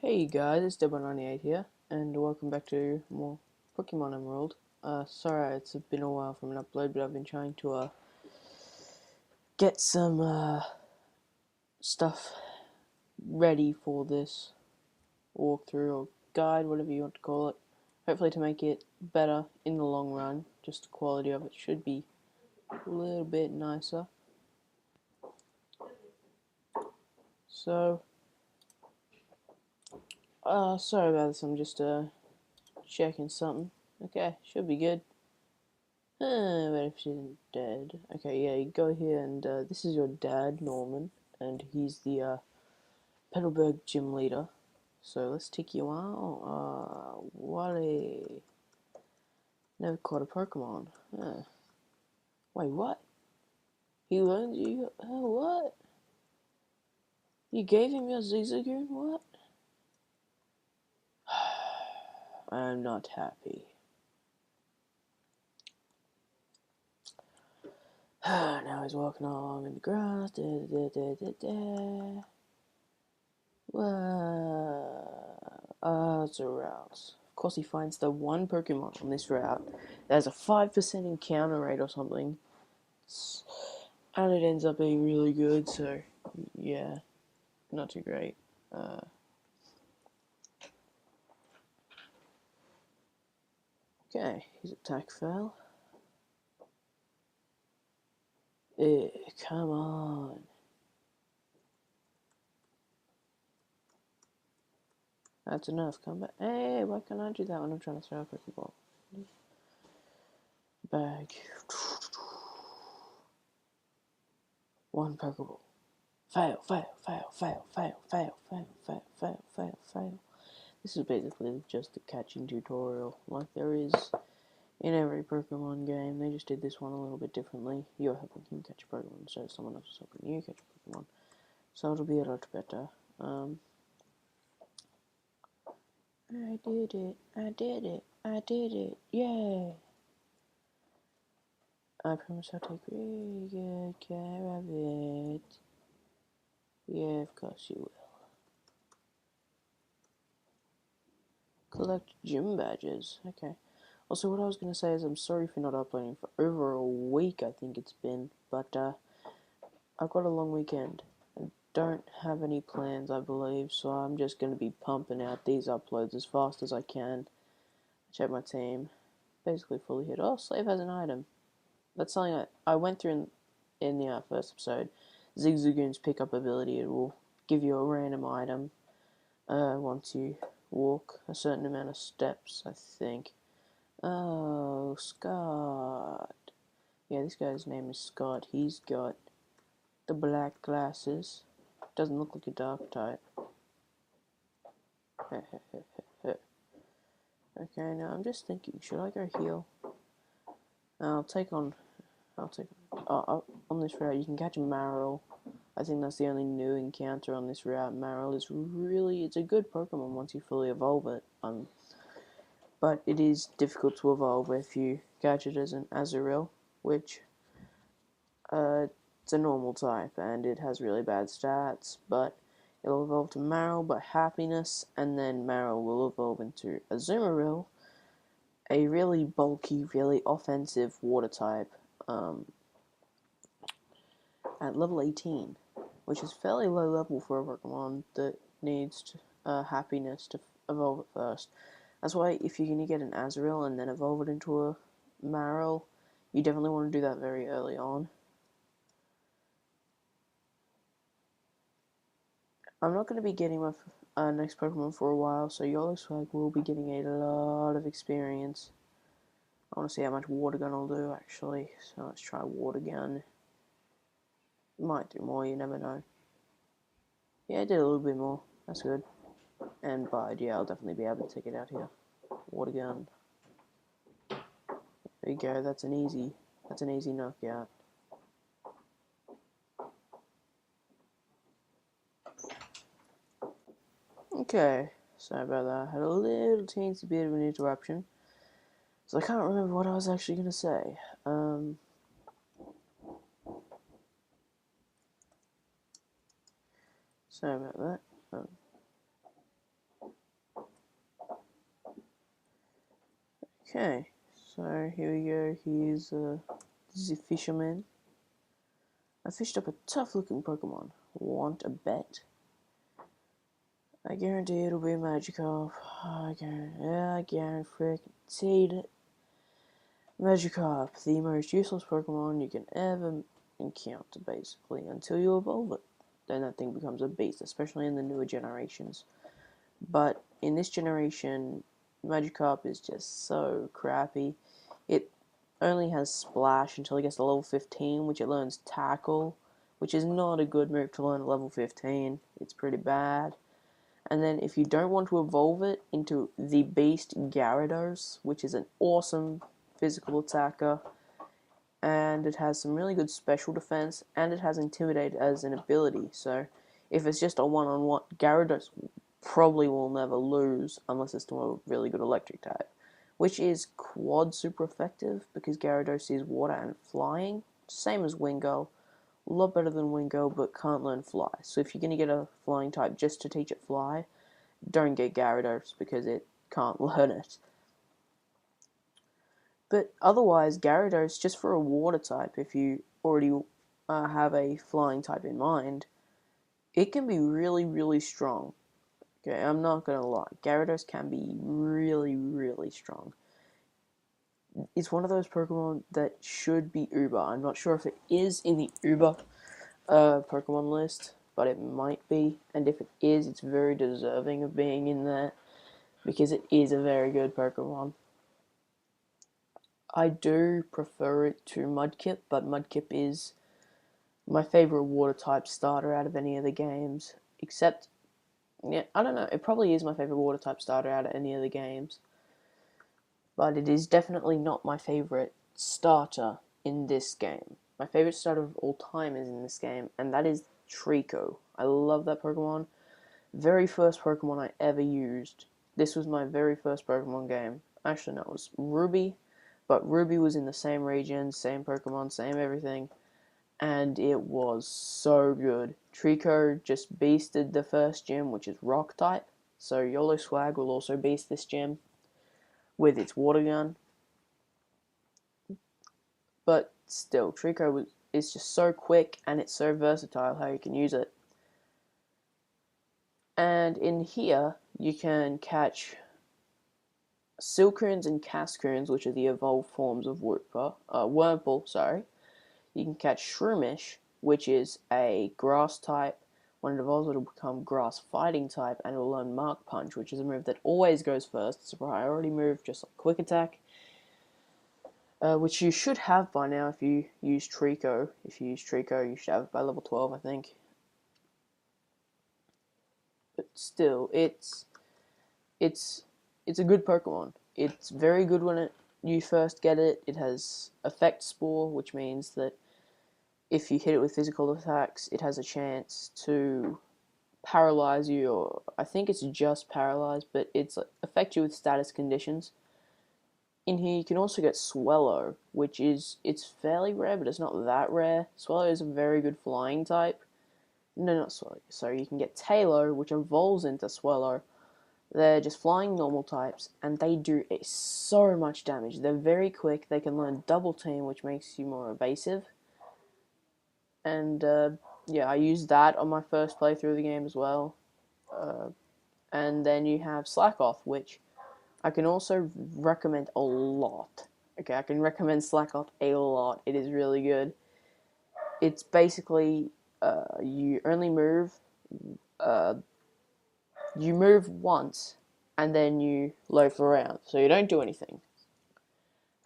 Hey guys, it's Debo98 here, and welcome back to more Pokemon Emerald. Sorry it's been a while from an upload, but I've been trying to get some stuff ready for this walkthrough or guide, whatever you want to call it. Hopefully to make it better in the long run. Just the quality of it should be a little bit nicer. So, sorry about this, I'm just checking something. Okay, should be good. What if she's dead? Okay, yeah, you go here and this is your dad, Norman, and he's the Petalburg gym leader. So let's take you out. Wally. Never caught a Pokemon. Wait, what? He learned you? What? You gave him your Zigzagoon? What? I'm not happy. Now he's walking along in the grass. It's a route. Of course, he finds the one Pokemon on this route that has a 5% encounter rate or something. And it ends up being really good, so yeah, not too great. Okay, his attack fell. Come on. That's enough, come back. Hey, why can't I do that when I'm trying to throw a Pokeball? Bag. One Pokeball. Fail, fail, fail, fail, fail, fail, fail, fail, fail, fail, fail. This is basically just a catching tutorial, like there is in every Pokemon game. They just did this one a little bit differently. You're helping him catch a Pokemon, so someone else is helping you catch a Pokemon. So it'll be a lot better. I did it, I did it, I did it, yay! I promise I'll take really good care of it. Yeah, of course you will. Collect gym badges, okay. Also, what I was going to say is I'm sorry for not uploading for over a week, I think it's been, but I've got a long weekend. I don't have any plans, I believe, so I'm just going to be pumping out these uploads as fast as I can. Check my team. Basically fully hit. Oh, Slave has an item. That's something I went through in the first episode. Zigzagoon's pickup ability, it will give you a random item once you walk a certain amount of steps, I think. Oh, Scott. Yeah, this guy's name is Scott. He's got the black glasses. Doesn't look like a dark type. Okay, now I'm just thinking, should I go heal? I'll take on this route you can catch a Marill. I think that's the only new encounter on this route. Marill is it's a good Pokemon once you fully evolve it. But it is difficult to evolve if you catch it as an Azurill, which it's a normal type and it has really bad stats, but it'll evolve to Marill by happiness, and then Marill will evolve into Azumarill, a really bulky, really offensive water type, at level 18, which is fairly low level for a Pokemon that needs happiness to evolve it first. That's why if you're going to get an Azurill and then evolve it into a Marill, you definitely want to do that very early on. I'm not going to be getting my next Pokemon for a while, so Yolixflag will be getting a lot of experience. I want to see how much Water Gun will do, actually, so let's try Water Gun. Might do more, you never know. Yeah, I did a little bit more, that's good. And Bide, yeah, I'll definitely be able to take it out here. Water Gun. There you go, that's an easy knockout. Okay, sorry about that. I had a little teensy bit of an interruption. So I can't remember what I was actually going to say. Sorry about that. Okay, so here we go. Here's the fisherman. I fished up a tough looking Pokemon. Want a bet? I guarantee it'll be a Magikarp. I guarantee it. Magikarp, the most useless Pokemon you can ever encounter, basically, until you evolve it. Then that thing becomes a beast, especially in the newer generations. But in this generation, Magikarp is just so crappy. It only has Splash until it gets to level 15, which it learns Tackle, which is not a good move to learn at level 15. It's pretty bad. And then if you don't want to evolve it into the beast Gyarados, which is an awesome physical attacker, and it has some really good special defense, and it has Intimidate as an ability. So if it's just a one-on-one, Gyarados probably will never lose unless it's to a really good electric type, which is quad super effective because Gyarados is water and flying, same as Wingull. A lot better than Wingull, but can't learn Fly. So if you're going to get a flying type just to teach it Fly, don't get Gyarados because it can't learn it. But otherwise, Gyarados, just for a water type, if you already have a flying type in mind, it can be really, really strong. Okay, I'm not going to lie. Gyarados can be really, really strong. It's one of those Pokemon that should be Uber. I'm not sure if it is in the Uber Pokemon list, but it might be. And if it is, it's very deserving of being in there because it is a very good Pokemon. I do prefer it to Mudkip, but Mudkip is my favorite water type starter out of any of the games. Except, yeah, I don't know, it probably is my favorite water type starter out of any of the games. But it is definitely not my favorite starter in this game. My favorite starter of all time is in this game, and that is Treecko. I love that Pokemon. Very first Pokemon I ever used. This was my very first Pokemon game. Actually, no, it was Ruby, but Ruby was in the same region, same Pokemon, same everything, and it was so good. Treecko just beasted the first gym, which is Rock type, so YOLO Swag will also beast this gym with its water gun. But still, Treecko is just so quick and it's so versatile how you can use it. And in here, you can catch Silcoons and Cascoons, which are the evolved forms of Wurmple, sorry. You can catch Shroomish, which is a grass type. When it evolves, it'll become grass fighting type, and it'll learn Mark Punch, which is a move that always goes first. It's a priority move, just like Quick Attack, which you should have by now if you use Treecko. If you use Treecko, you should have it by level 12, I think. But still, it's a good Pokemon. It's very good when you first get it. It has Effect Spore, which means that if you hit it with physical attacks, it has a chance to paralyze you, or I think it's just paralyze, but it's affect you with status conditions. In here, you can also get Swellow, which it's fairly rare, but it's not that rare. Swellow is a very good flying type. No, not Swellow. Sorry, you can get Taillow, which evolves into Swellow. They're just flying normal types, and they do so much damage. They're very quick. They can learn Double Team, which makes you more evasive. And yeah, I used that on my first playthrough of the game as well. And then you have Slack Off, which I can also recommend a lot. Okay, I can recommend Slack Off a lot. It is really good. It's basically you only move once, and then you loaf around, so you don't do anything.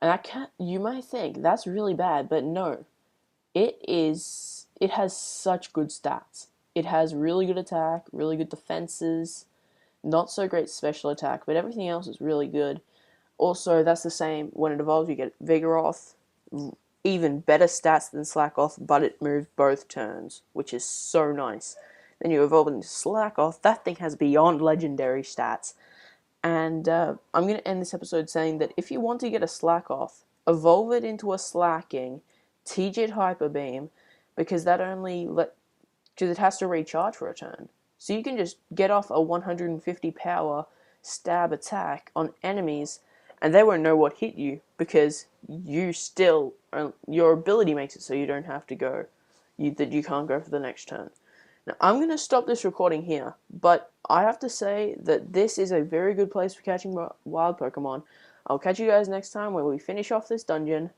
And you may think that's really bad, but no, it has such good stats. It has really good attack, really good defenses, not so great special attack, but everything else is really good. Also, that's the same when it evolves. You get Vigoroth, even better stats than Slack Off, but it moves both turns, which is so nice. Then you evolve into Slack Off. That thing has beyond legendary stats. And I'm going to end this episode saying that if you want to get a Slack Off, evolve it into a Slacking, teach it Hyper Beam, because because it has to recharge for a turn. So you can just get off a 150 power stab attack on enemies, and they won't know what hit you because you still your ability makes it so you don't have to go, that you can't go for the next turn. Now I'm gonna stop this recording here, but I have to say that this is a very good place for catching wild Pokemon. I'll catch you guys next time where we finish off this dungeon.